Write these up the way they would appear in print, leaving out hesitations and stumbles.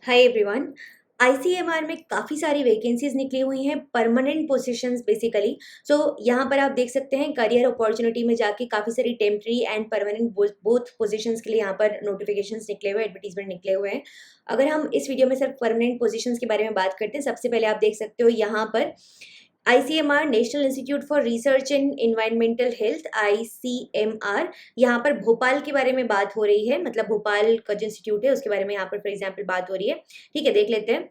Hi everyone. ICMR में काफ़ी सारी वैकेंसीज निकली हुई हैं, परमानेंट पोजीशंस बेसिकली। सो यहाँ पर आप देख सकते हैं करियर अपॉर्चुनिटी में जाके काफ़ी सारी temporary and permanent both positions के लिए यहाँ पर नोटिफिकेशंस निकले हुए, एडवर्टीजमेंट निकले हुए हैं। अगर हम इस वीडियो में सिर्फ परमानेंट पोजीशंस के बारे में बात करते हैं, सबसे पहले आप देख सकते हो यहाँ पर ICMR national institute for research in environmental health ICMR. यहाँ पर भोपाल के बारे में बात हो रही है, मतलब भोपाल का जो इंस्टीट्यूट है उसके बारे में यहाँ पर फॉर एग्जाम्पल बात हो रही है। ठीक है, देख लेते हैं।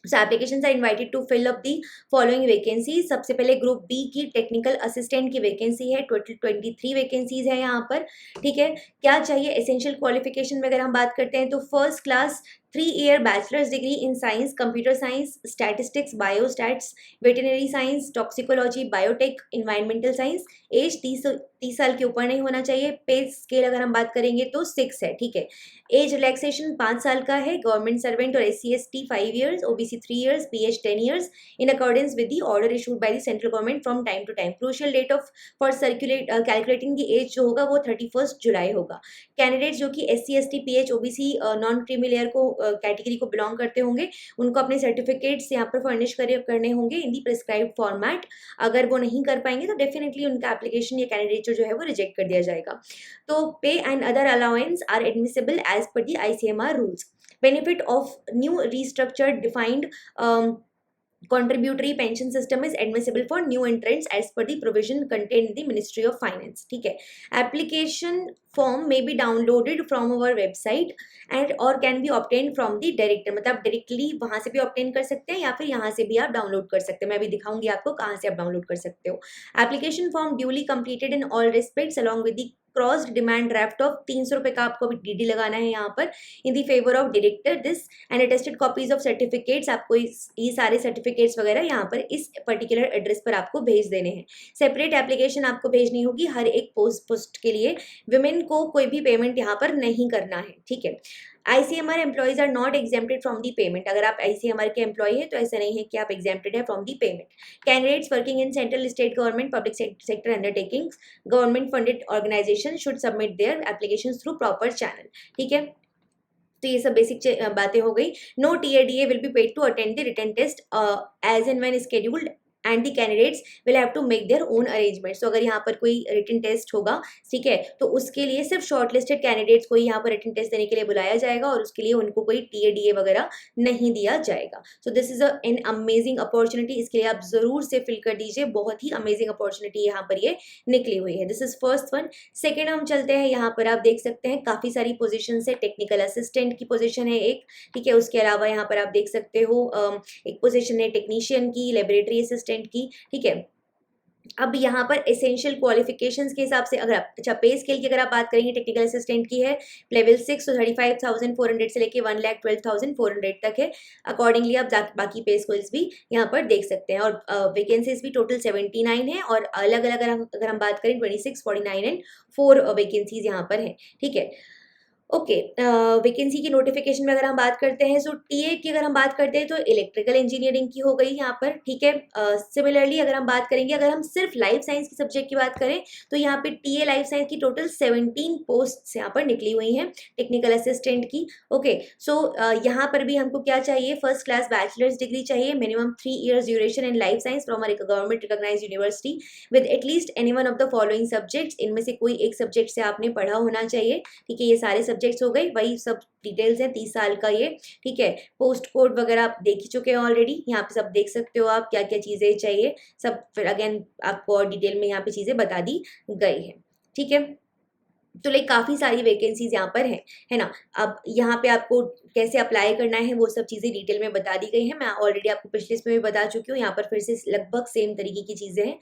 So applications are invited to fill up the following vacancies। सबसे पहले ग्रुप बी की टेक्निकल असिस्टेंट की वैकेंसी है, टोटल 23 वैकेंसीज है यहाँ पर। ठीक है, क्या चाहिए एसेंशियल क्वालिफिकेशन में अगर हम बात करते हैं तो first class 3 year bachelor's degree in science, computer science, statistics, biostats, veterinary science, toxicology, biotech, environmental science. Age 30 साल के ऊपर नहीं होना चाहिए। पे स्केल अगर हम बात करेंगे तो 6 है। ठीक है, एज रिलैक्सेशन 5 साल का है। गवर्नमेंट सर्वेंट और SC/ST 5 years, OBC 3 years, PH 10 years in accordance with the order issued by the central government from time to time. Crucial date of for calculating the age जो होगा वो 31 जुलाई होगा। Candidate जो कि SC/ST PH OBC non creamy layer को category को belong करते होंगे, उनको अपने सर्टिफिकेट्स यहाँ पर फर्निश करने होंगे इन दी प्रिस्क्राइब्ड फॉर्मेट। अगर वो नहीं कर पाएंगे तो डेफिनेटली उनका एप्लीकेशन या कैंडिडेट जो है वो रिजेक्ट कर दिया जाएगा। तो pay and other allowance are admissible as per the ICMR rules. Benefit of new restructured defined contributory pension system is admissible for new entrants as per the provision contained in the Ministry of Finance। ठीक है, application form may be downloaded from our website and or can be obtained from the director। मतलब directly वहां से भी obtain कर सकते हैं या फिर यहाँ से भी आप डाउनलोड कर सकते हैं। मैं अभी दिखाऊंगी आपको कहाँ से आप डाउनलोड कर सकते हो। Application form duly completed in all respects along with the crossed demand draft of 300 रुपए का आपको DD लगाना है यहाँ पर in the favour of director this and attested copies of certificates. आपको ये सारे सर्टिफिकेट्स वगैरह यहाँ पर इस पर्टिकुलर एड्रेस पर आपको भेज देने हैं। सेपरेट एप्लीकेशन आपको भेजनी होगी हर एक पोस्ट के लिए। विमेन को कोई भी पेमेंट यहाँ पर नहीं करना है। ठीक है, ICMR employees are not exempted from the payment. अगर आप ICMR के एम्प्लॉय है तो ऐसा नहीं है कि आप एग्जेम्प्टेड है from the payment. Candidates working in central state government public sector undertakings government funded organisation should submit their application through proper channel. ठीक है, तो ये सब बेसिक बातें हो गई। No TADA will be paid to attend the written test as and when scheduled and the candidates will have to make their own arrangements. तो अगर यहाँ पर कोई रिटन टेस्ट होगा, ठीक है, तो उसके लिए सिर्फ शॉर्टलिस्टेड कैंडिडेट्स को यहाँ पर रिटन टेस्ट देने के लिए बुलाया जाएगा और उसके लिए उनको कोई TADA वगैरह नहीं दिया जाएगा। So this is an amazing opportunity. इसके लिए आप जरूर से फिल कर दीजिए, बहुत ही अमेजिंग अपॉर्चुनिटी यहाँ पर ये निकली हुई है। This is first one. Second हम चलते हैं, यहाँ पर आप देख सकते हैं काफी सारी पोजिशन है। टेक्निकल असिस्टेंट की पोजिशन है एक, ठीक है, उसके अलावा यहाँ पर आप देख सकते हो एक पोजिशन है टेक्नीशियन की, लेबोरेटरी असिस्टेंट की। ठीक है, अब यहाँ पर एसेंशियल क्वालिफिकेशंस के हिसाब से अगर आप पे स्केल की अगर आप बात करेंगे, टेक्निकल असिस्टेंट की है लेवल 6 तो 35,400 से लेके 1,12,400 तक है। अकॉर्डिंगली आप बाकी पे स्केल्स भी यहाँ पर देख सकते हैं। और वैकेंसीज भी टोटल 79 है और अलग अलग अगर हम बात करें 26, 49 एंड 4 वैकेंसीज यहाँ पर है। ठीक है, ओके, वैकेंसी की नोटिफिकेशन में अगर हम बात करते हैं, सो टीए की अगर हम बात करते हैं तो इलेक्ट्रिकल इंजीनियरिंग की हो गई यहाँ पर। ठीक है, सिमिलरली अगर हम बात करेंगे, अगर हम सिर्फ लाइफ साइंस की सब्जेक्ट की बात करें तो यहाँ पे टीए लाइफ साइंस की टोटल 17 पोस्ट यहाँ पर निकली हुई हैं टेक्निकल असिस्टेंट की। ओके, सो यहाँ पर भी हमको क्या चाहिए, फर्स्ट क्लास बैचलर्स डिग्री चाहिए, minimum 3 years duration in life science from government recognised university with at least any one of the following subjects. इनमें से कोई एक सब्जेक्ट से आपने पढ़ा होना चाहिए। ठीक है, ये सारे सब्जेक्ट्स हो गई, वही सब डिटेल्स हैं 30 साल का ये। ठीक है, पोस्ट कोड वगैरह आप देख ही चुके हैं ऑलरेडी, यहाँ पे सब देख सकते हो आप क्या क्या चीजें चाहिए सब। फिर अगेन आपको और डिटेल में यहाँ पे चीजें बता दी गई है। ठीक है, तो लाइक काफ़ी सारी वैकेंसीज यहाँ पर है ना। अब यहाँ पे आपको कैसे अप्लाई करना है वो सब चीज़ें डिटेल में बता दी गई है। मैं ऑलरेडी आपको पिछले इसमें भी बता चुकी हूँ, यहाँ पर फिर से लगभग सेम तरीके की चीज़ें हैं,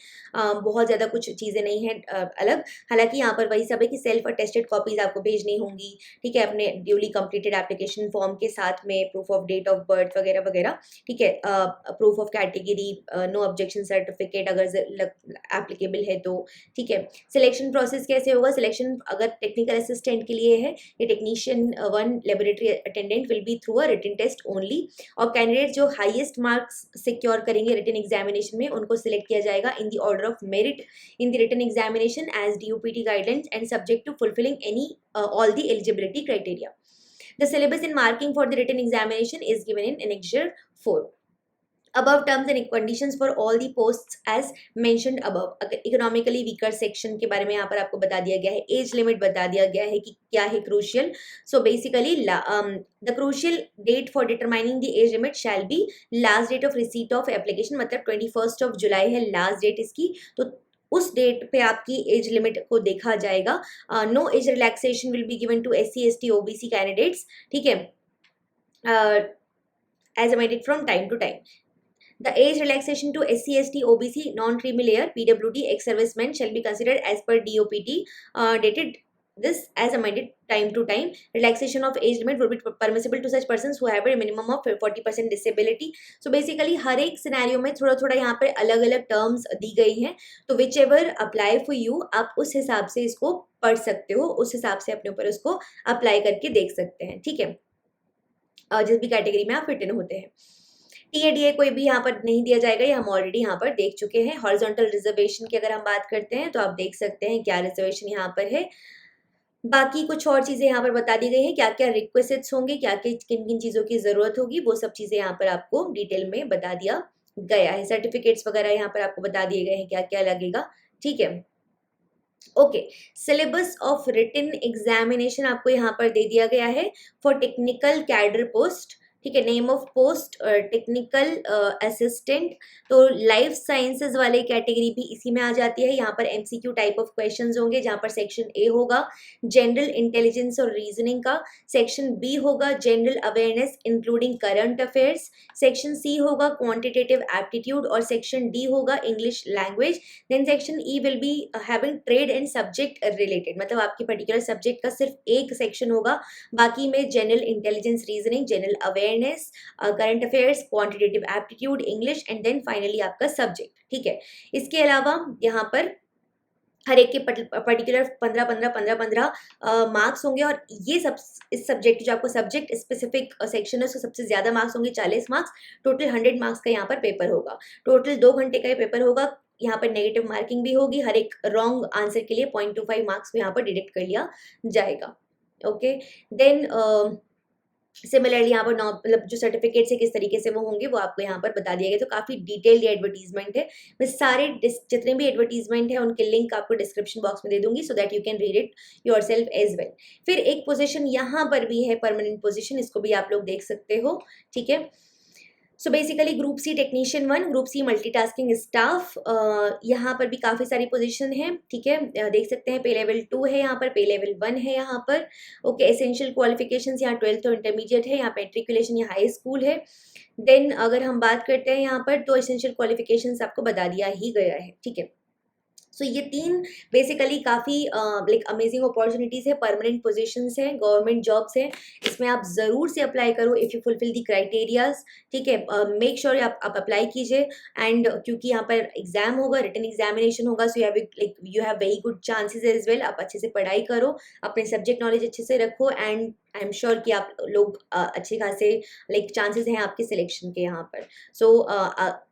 बहुत ज़्यादा कुछ चीज़ें नहीं हैं अलग। हालांकि यहाँ पर वही सब है कि सेल्फ अटेस्टेड कॉपीज आपको भेजनी होंगी। ठीक है, अपने ड्यूली कंप्लीटेड एप्लीकेशन फॉर्म के साथ में proof of date of birth वगैरह वगैरह। ठीक है, proof of category, no objection certificate अगर एप्लीकेबल है तो। ठीक है, सिलेक्शन प्रोसेस कैसे होगा, सिलेक्शन अगर टेक्निकल असिस्टेंट के लिए है ये technician 1 laboratory attendant will be through a written test only. और कैंडिडेट जो हाईएस्ट मार्क्स सिक्योर करेंगे रिटन एग्जामिनेशन में उनको सिलेक्ट किया जाएगा in the order of merit in the written examination as DOPT guidelines and subject to fulfilling any all the eligibility criteria. The syllabus and marking for the written examination is given in Annexure 4. Above terms and conditions for all the posts as mentioned above. अगर economically weaker section के बारे में यहाँ पर आपको बता दिया गया है, एज लिमिट बता दिया गया है कि क्या है crucial. So basically the crucial date for determining the age limit shall be last date of receipt of application, मतलब 21 जुलाई है लास्ट डेट इसकी. तो उस डेट पे आपकी एज लिमिट को देखा जाएगा. No age relaxation will be given to SC ST OBC candidates, ठीक है, as amended from time to time. The age relaxation to SC ST OBC non-creamy layer PWD ex-servicemen shall be considered as per DOPT dated this as amended time to time. Relaxation of age limit would be permissible to such persons who have a minimum of 40% disability. So basically हर एक scenario में थोड़ा थोड़ा यहाँ पर अलग अलग terms दी गई हैं. तो which ever apply for you, आप उस हिसाब से इसको पढ़ सकते हो, उस हिसाब से अपने ऊपर उसको अप्लाई करके देख सकते हैं, ठीक है, जिस भी कैटेगरी में आप फिट इन होते हैं. टीएडीए कोई भी यहाँ पर नहीं दिया जाएगा, ये हम ऑलरेडी यहाँ पर देख चुके हैं. हॉरिजॉन्टल रिजर्वेशन की अगर हम बात करते हैं तो आप देख सकते हैं क्या रिजर्वेशन यहाँ पर है. बाकी कुछ और चीज़ें यहाँ पर बता दी गई हैं, क्या क्या रिक्वेस्ट्स होंगे, क्या क्या किन किन चीज़ों की ज़रूरत होगी, वो सब चीज़ें यहाँ पर आपको डिटेल में बता दिया गया है. सर्टिफिकेट्स वगैरह यहाँ पर आपको बता दिए गए हैं क्या क्या लगेगा, ठीक है. Okay, syllabus of written examination आपको यहाँ पर दे दिया गया है फॉर टेक्निकल कैडर पोस्ट, ठीक है. Name of post technical assistant. तो लाइफ साइंसेज वाले कैटेगरी भी इसी में आ जाती है. यहाँ पर MCQ टाइप ऑफ क्वेश्चंस होंगे, जहाँ पर सेक्शन A होगा जनरल इंटेलिजेंस और रीजनिंग का, सेक्शन B होगा general awareness including current affairs, section C होगा क्वांटिटेटिव एप्टीट्यूड और सेक्शन D होगा English language. Then section E will be having trade and subject related, मतलब आपकी पर्टिकुलर सब्जेक्ट का सिर्फ एक सेक्शन होगा, बाकी में general intelligence, reasoning, general awareness, current affairs, quantitative aptitude, English and then finally आपका सब्जेक्ट, ठीक है. इसके अलावा यहाँ पर हर एक के पर्टिकुलर 15 मार्क्स होंगे और ये सब इस सब्जेक्ट जो आपको सब्जेक्ट स्पेसिफिक सेक्शन है उसको सबसे ज़्यादा मार्क्स होंगे 40 मार्क्स. टोटल 100 मार्क्स का यहाँ पर पेपर होगा. टोटल 2 घंटे का ये पेपर होगा. यहाँ पर नेगेटिव मार्किंग भी होगी. हर एक रॉन्ग आंसर के लिए 0.25 मार्क्स को यहाँ पर डिडक्ट कर लिया जाएगा. ओके, देन सिमिलरली यहाँ पर मतलब जो सर्टिफिकेट्स है किस तरीके से वो होंगे वो आपको यहाँ पर बता दिया गया. तो काफ़ी डिटेल्ड एडवर्टीजमेंट है. मैं सारे जितने भी एडवर्टीजमेंट है उनके लिंक आपको डिस्क्रिप्शन बॉक्स में दे दूंगी so that you can read it yourself as well. फिर एक पोजीशन यहाँ पर भी है परमानेंट पोजीशन, इसको भी आप लोग देख सकते हो, ठीक है. So basically group C technician 1, group C multitasking staff, यहाँ पर भी काफ़ी सारी पोजीशन है, ठीक है. देख सकते हैं पे लेवल 2 है, यहाँ पर पे लेवल 1 है यहाँ पर. ओके, एसेंशियल क्वालिफिकेशंस यहाँ 12th और इंटरमीडिएट है, यहाँ मेट्रिकुलेशन या हाई स्कूल है. देन अगर हम बात करते हैं यहाँ पर तो एसेंशियल क्वालिफिकेशंस आपको बता दिया ही गया है, ठीक है. सो ये 3 बेसिकली काफ़ी लाइक अमेजिंग अपॉर्चुनिटीज़ है, परमानेंट पोजीशंस हैं, गवर्नमेंट जॉब्स हैं. इसमें आप ज़रूर से अप्लाई करो if you fulfil the criterias, ठीक है. मेक श्योर आप अप्लाई कीजिए. एंड क्योंकि यहाँ पर एग्जाम होगा, रिटन एग्जामिनेशन होगा, so you have very good chances as well. आप अच्छे से पढ़ाई करो, अपने सब्जेक्ट नॉलेज अच्छे से रखो एंड आई एम श्योर कि आप लोग अच्छे खासे लाइक चांसेस हैं आपके सिलेक्शन के यहाँ पर. सो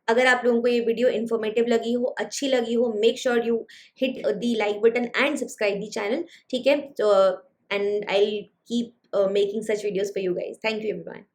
अगर आप लोगों को ये वीडियो इन्फॉर्मेटिव लगी हो, अच्छी लगी हो, make sure you hit the like button and subscribe the channel, ठीक है. तो and I keep making such videos for you guys. Thank you everyone.